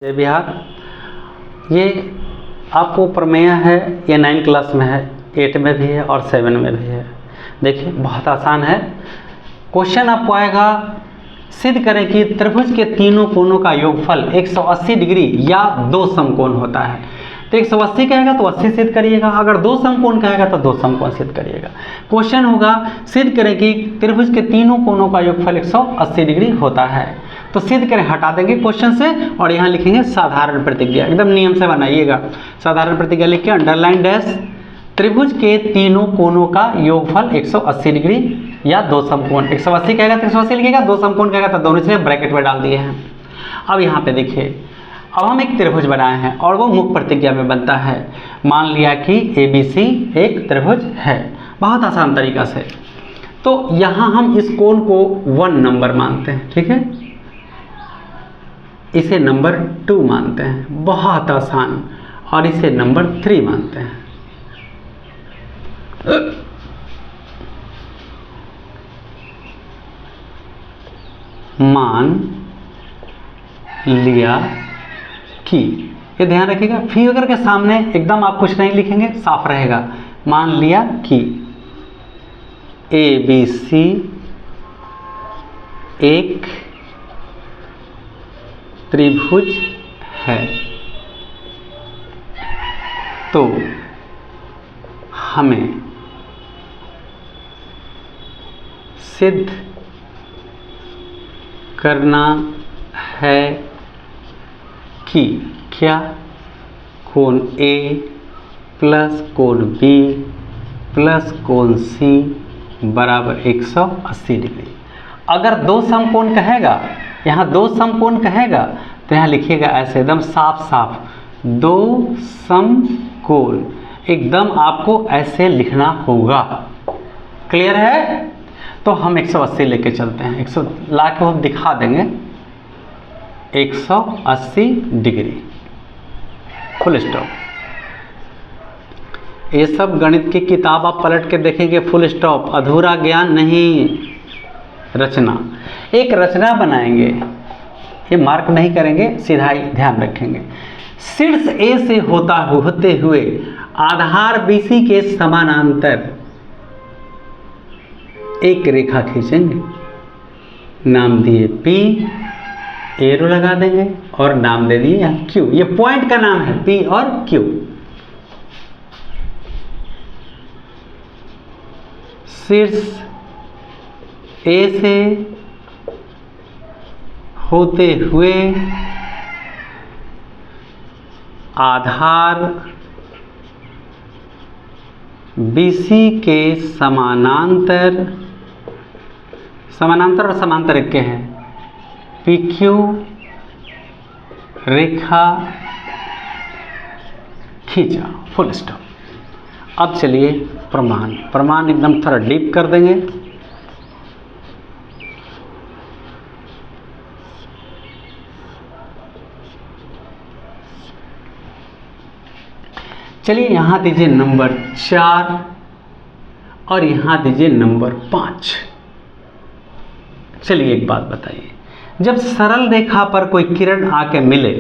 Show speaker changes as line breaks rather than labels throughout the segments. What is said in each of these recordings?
जय बिहार। ये आपको प्रमेय है, ये 9 क्लास में है, 8 में भी है और 7 में भी है। देखिए बहुत आसान है। क्वेश्चन आपको आएगा, सिद्ध करें कि त्रिभुज के तीनों कोणों का योगफल 180 डिग्री या 2 समकोण होता है। तो 180 कहेगा तो 80 सिद्ध करिएगा, अगर 2 समकोण कहेगा तो 2 समकोण सिद्ध करिएगा। क्वेश्चन होगा, सिद्ध करें कि त्रिभुज के तीनों कोणों का योगफल 180 डिग्री होता है। तो सिद्ध करें, हटा देंगे क्वेश्चन से और यहाँ लिखेंगे साधारण प्रतिज्ञा। एकदम नियम से बनाइएगा। साधारण प्रतिज्ञा लिख के अंडरलाइन डैश, त्रिभुज के तीनों कोणों का योगफल 180 डिग्री या 2 समकोण। 180 कहेगा तो 180 लिखेगा, 2 समकोण कहेगा तो दोनों से ब्रैकेट में डाल दिए हैं। अब यहाँ पे देखिए, अब हम एक त्रिभुज बनाए हैं और वो मुख्य प्रतिज्ञा में बनता है। मान लिया कि ABC एक त्रिभुज है, बहुत आसान तरीका से। तो यहाँ हम इस कोण को 1 नंबर मानते हैं, ठीक है, इसे नंबर 2 मानते हैं, बहुत आसान, और इसे नंबर 3 मानते हैं। मान लिया कि, ये ध्यान रखिएगा, फिगर के सामने एकदम आप कुछ नहीं लिखेंगे, साफ रहेगा। मान लिया कि ABC एक त्रिभुज है, तो हमें सिद्ध करना है कि क्या कोण A प्लस कोण B प्लस कोण C बराबर 180 डिग्री। अगर 2 समकोण कहेगा, यहाँ 2 समकोण कहेगा तो यहाँ लिखिएगा ऐसे एकदम साफ साफ, 2 समकोण, एकदम आपको ऐसे लिखना होगा। क्लियर है? तो हम 180 लेके चलते हैं, 100 ला के हम दिखा देंगे 180 डिग्री, फुल स्टॉप। ये सब गणित की किताब आप पलट के देखेंगे, फुल स्टॉप, अधूरा ज्ञान नहीं, रचना। एक रचना बनाएंगे, ये मार्क नहीं करेंगे, सीधा ही ध्यान रखेंगे। शीर्ष A से होते हुए आधार BC के समानांतर एक रेखा खींचेंगे, नाम दिए P, एरो लगा देंगे और नाम दे दिए यहाँ Q। ये पॉइंट का नाम है P और Q। शीर्ष A से होते हुए आधार BC के समानांतर और समांतर एक के हैं, PQ रेखा खींचा, फुल स्टॉप। अब चलिए प्रमाण एकदम थोड़ा डीप कर देंगे। चलिए यहाँ दीजिए नंबर 4 और यहाँ दीजिए नंबर 5। चलिए एक बात बताइए, जब सरल रेखा पर कोई किरण आके मिले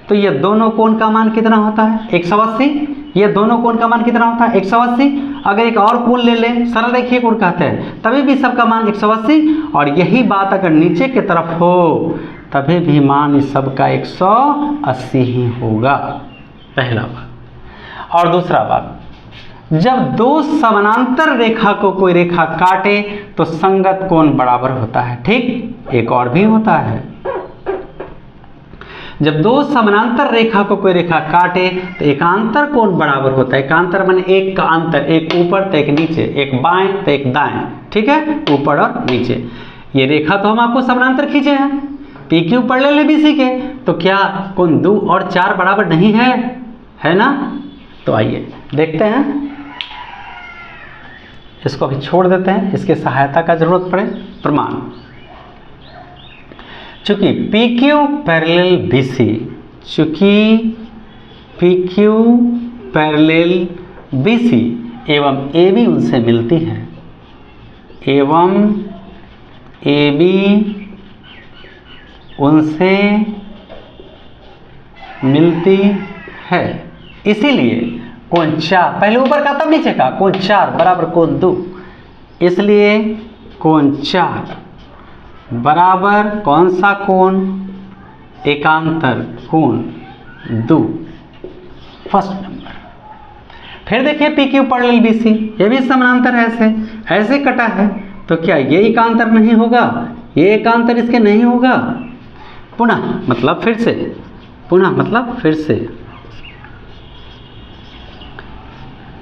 तो ये दोनों कोण का मान कितना होता है? 180। ये दोनों कोण का मान कितना होता है? 180। अगर एक और कोण ले लें, सरल रेखीय कोण कहते हैं, तभी भी सबका मान 180। और यही बात अगर नीचे की तरफ हो तभी भी मान इस सबका 180 ही होगा, पहला बात। और दूसरा बात, जब 2 समानांतर रेखा को कोई रेखा काटे तो संगत कोण बराबर होता है, ठीक? एक और भी होता है, जब 2 समानांतर रेखा को कोई रेखा काटे तो एकांतर कोण बराबर होता है। एकांतर माने एक का अंतर, एक ऊपर तो एक नीचे, एक बाएं तो एक दाएं, ठीक है, ऊपर और नीचे। ये रेखा तो हम आपको समानांतर खींचे हैं, PQ पढ़ ले BC के, तो क्या कोण 2 और 4 बराबर नहीं है ना? तो आइए देखते हैं, इसको अभी छोड़ देते हैं, इसके सहायता का जरूरत पड़े। प्रमाण, चूंकि PQ पैरेलल BC, चूंकि PQ पैरेलल BC एवं AB उनसे मिलती है, एवं AB उनसे मिलती है। इसीलिए कोण 4, पहले ऊपर का तब नीचे का, कोण 4 बराबर कोण 2, इसलिए कोण 4 बराबर कौन सा कोण, एकांतर कोण 2, फर्स्ट नंबर। फिर देखिए P Q parallel B C, ये भी समानांतर ऐसे कटा है, तो क्या ये एकांतर नहीं होगा, ये एकांतर इसके नहीं होगा। पुनः मतलब फिर से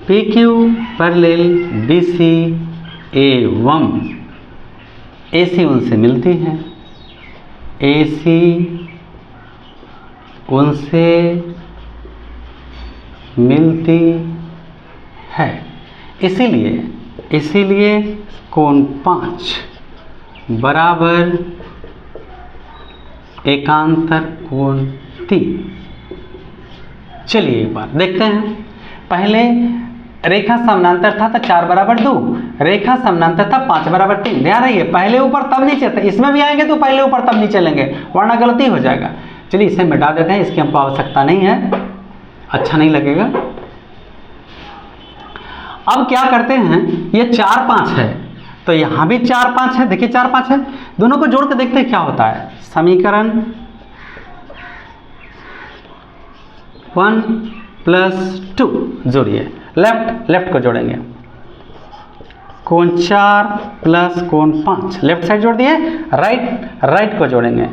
P Q parallel B C एवं ए सी उनसे मिलती है, ए सी उनसे मिलती है। इसीलिए कोण 5 बराबर एकांतर कोण 3। चलिए एक बार देखते हैं। पहले रेखा समानांतर था तो 4 बराबर 2, रेखा समानांतर था 5 बराबर 3। ध्यान रहिए पहले ऊपर तब नीचे था, इसमें भी आएंगे तो पहले ऊपर तब नीचे लेंगे वरना गलती हो जाएगा। चलिए इसे मिटा देते हैं, इसकी हमको आवश्यकता नहीं है, अच्छा नहीं लगेगा। अब क्या करते हैं, ये 4 5 है तो यहां भी 4 5 है, देखिए 4 5 है, दोनों को जोड़ के देखते हैं क्या होता है। समीकरण 1 + 2 जोड़िए, लेफ्ट को जोड़ेंगे, कोण 4 प्लस कोण 5 लेफ्ट साइड जोड़ दिए, राइट को जोड़ेंगे,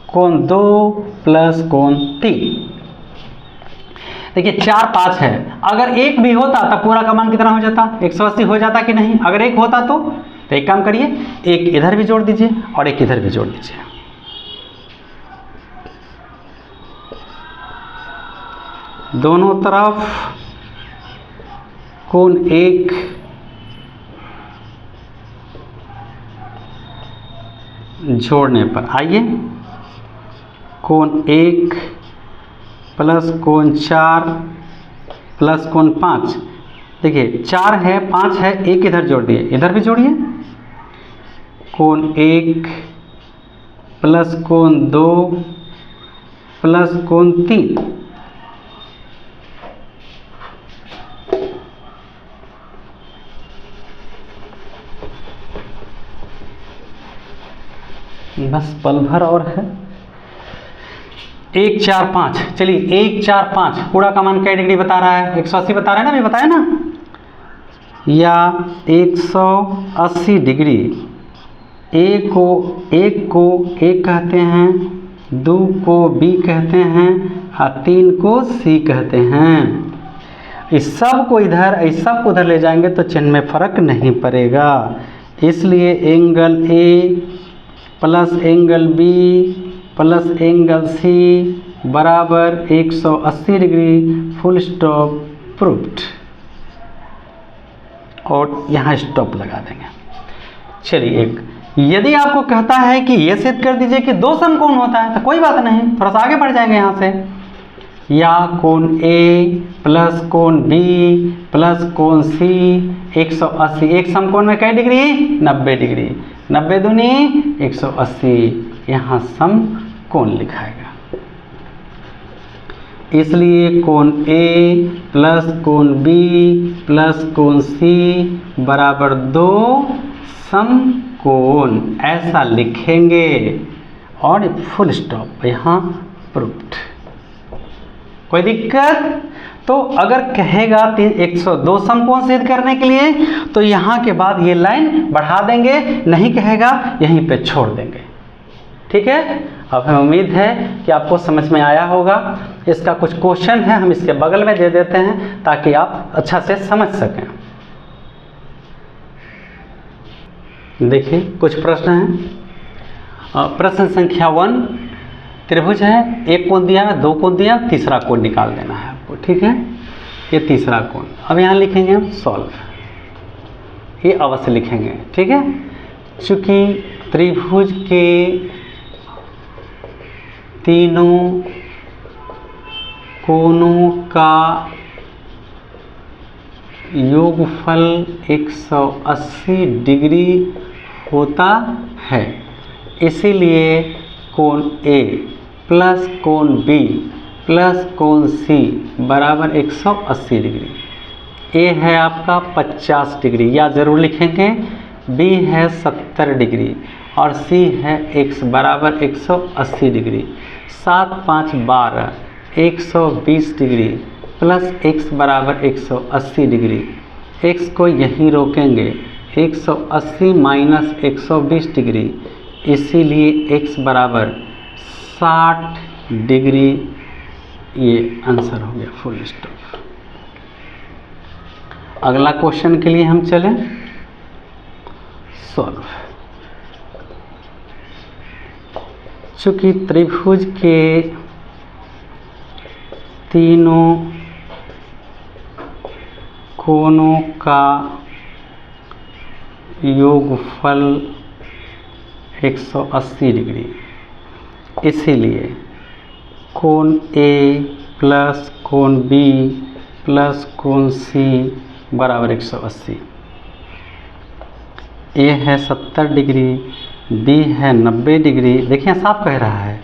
कोण 2 प्लस कोण 3। देखिए 4 5 है, अगर एक भी होता तो पूरा का मान कितना हो जाता, 180 हो जाता कि नहीं। अगर एक होता तो एक काम करिए, एक इधर भी जोड़ दीजिए और एक इधर भी जोड़ दीजिए। दोनों तरफ कोण 1 जोड़ने पर आइए, कोण 1 प्लस कोण 4 प्लस कोण 5, देखिए 4 है 5 है, एक इधर जोड़ दिए, इधर भी जोड़िए, कोण 1 प्लस कोण 2 प्लस कोण 3, बस पल भर और है। 1 4 5, चलिए 1 4 5 पूरा का मान क्या डिग्री बता रहा है, 180 बता रहा है ना, अभी बताया ना, या 180 डिग्री। एक को A कहते हैं, 2 को B कहते हैं और 3 को C कहते हैं। इस सब को इधर, इस सब को उधर ले जाएंगे तो चिन्ह में फर्क नहीं पड़ेगा। इसलिए angle A plus angle B plus angle C बराबर 180 डिग्री, फुल स्टॉप, प्रूव्ड। और यहाँ स्टॉप लगा देंगे। चलिए एक, यदि आपको कहता है कि ये सिद्ध कर दीजिए कि 2 समकोण होता है तो कोई बात नहीं, थोड़ा सा आगे बढ़ जाएंगे यहाँ से, या कोण A प्लस कोण B प्लस कोण C 180, एक समकोण में कई डिग्री, 90 डिग्री, 90 दूनी 180, यहाँ समकोण लिखाएगा। इसलिए कोण A प्लस कोण B प्लस कोण C बराबर 2 समकोण, ऐसा लिखेंगे और फुल स्टॉप, यहाँ प्रूव्ड। कोई दिक्कत? तो अगर कहेगा 102 समकोण सिद्ध करने के लिए तो यहाँ के बाद ये लाइन बढ़ा देंगे, नहीं कहेगा यहीं पे छोड़ देंगे। ठीक है, अब हमें उम्मीद है कि आपको समझ में आया होगा। इसका कुछ क्वेश्चन है, हम इसके बगल में दे देते हैं ताकि आप अच्छा से समझ सकें। देखिए कुछ प्रश्न हैं। प्रश्न संख्या 1, त्रिभुज है, एक कोण दिया है, 2 कोण दिया, तीसरा कोण निकाल देना है आपको। ठीक है, ये तीसरा कोण, अब यहाँ लिखेंगे हम सॉल्व, ये अवश्य लिखेंगे। ठीक है, चूंकि त्रिभुज के तीनों कोणों का योगफल 180 डिग्री होता है, इसीलिए कोण A प्लस कोण B प्लस कोण सी बराबर 180 डिग्री। ए है आपका 50 डिग्री या ज़रूर लिखेंगे, बी है 70 डिग्री और सी है x बराबर 180 डिग्री। 7 5 12 120 डिग्री प्लस x बराबर 180 डिग्री। x को यहीं रोकेंगे, 180 माइनस 120 डिग्री, इसीलिए x बराबर 60 डिग्री। ये आंसर हो गया, फुल स्टॉप। अगला क्वेश्चन के लिए हम चलें, सॉल्व। चूंकि त्रिभुज के तीनों कोणों का योगफल 180 डिग्री, इसीलिए कोण ए प्लस कोण बी प्लस कोण सी बराबर 180। ए है 70 डिग्री, बी है 90 डिग्री, देखिए साफ कह रहा है,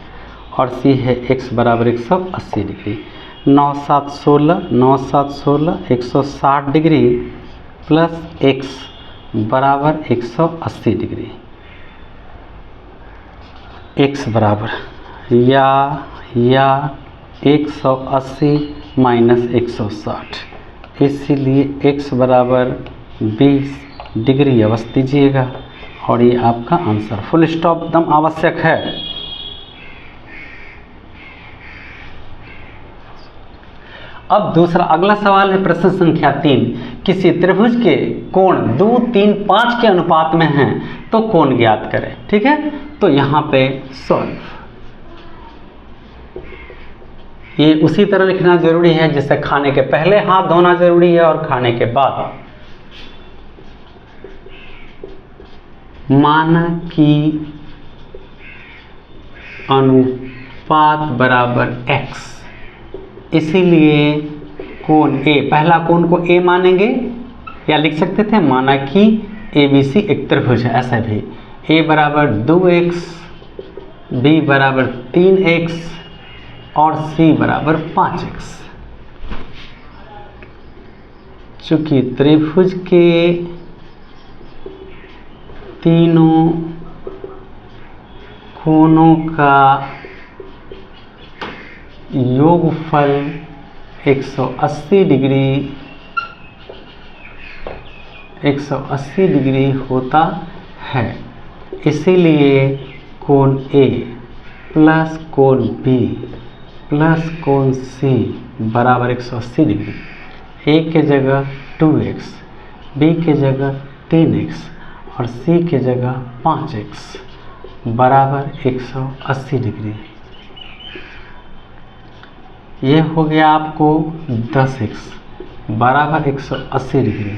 और सी है x बराबर 180 डिग्री। 9 7 16 9 7 16 160 डिग्री प्लस x बराबर 180 डिग्री। x बराबर या 180 माइनस 160, इसीलिए x बराबर 20 डिग्री अवश्य दीजिएगा और ये आपका आंसर, फुल स्टॉप एकदम आवश्यक है। अब दूसरा अगला सवाल है, प्रश्न संख्या 3। किसी त्रिभुज के कोण 2 3 5 के अनुपात में हैं तो कोण ज्ञात करें। ठीक है, तो यहाँ पे सॉल्व, ये उसी तरह लिखना जरूरी है जैसे खाने के पहले हाथ धोना जरूरी है और खाने के बाद। माना कि अनुपात बराबर x, इसीलिए कोण A, पहला कोण को A मानेंगे या लिख सकते थे माना कि ABC एक त्रिभुज है, ऐसा भी A बराबर 2x, B बराबर 3x और C बराबर 5x। चूंकि त्रिभुज के तीनों कोणों का योगफल 180 डिग्री होता है, इसीलिए कोण A प्लस कोण B प्लस कोण C बराबर 180 डिग्री। A के जगह 2x, B के जगह 3x और C के जगह 5x बराबर 180 डिग्री। ये हो गया आपको 10x बराबर 180 डिग्री।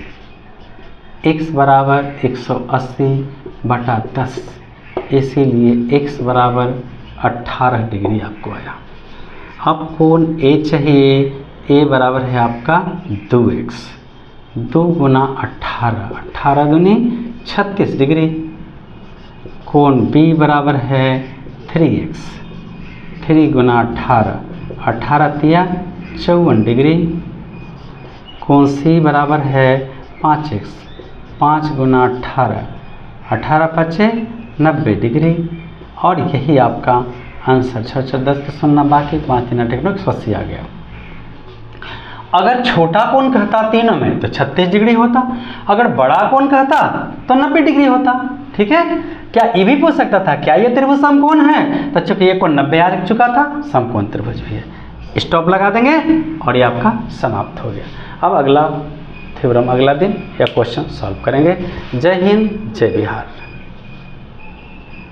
x बराबर 180 बटा 10, इसीलिए x बराबर 18 डिग्री आपको आया। अब कोण A चाहिए, A बराबर है आपका 2x, 2 गुना 18, 18 दूनी 36 डिग्री। कोण B बराबर है 3x, 3 गुना 18, 18 तिया 54 डिग्री। कोण C बराबर है 5x, 5 गुना 18, 18 पचे 90 डिग्री। और यही आपका आंसर 6 10 के सुनना बाकी, 5 3 180 आ गया। अगर छोटा कोण कहता तीनों में तो 36 डिग्री होता, अगर बड़ा कोण कहता तो 90 डिग्री होता। ठीक है, क्या ये भी पूछ सकता था क्या ये त्रिभुज समकोण है, तो चूंकि ये कोण 90 आ चुका था, समकोण त्रिभुज भी है। स्टॉप लगा देंगे और ये आपका समाप्त हो गया। अब अगला थ्योरम अगला दिन या क्वेश्चन सॉल्व करेंगे। जय हिंद, जय बिहार।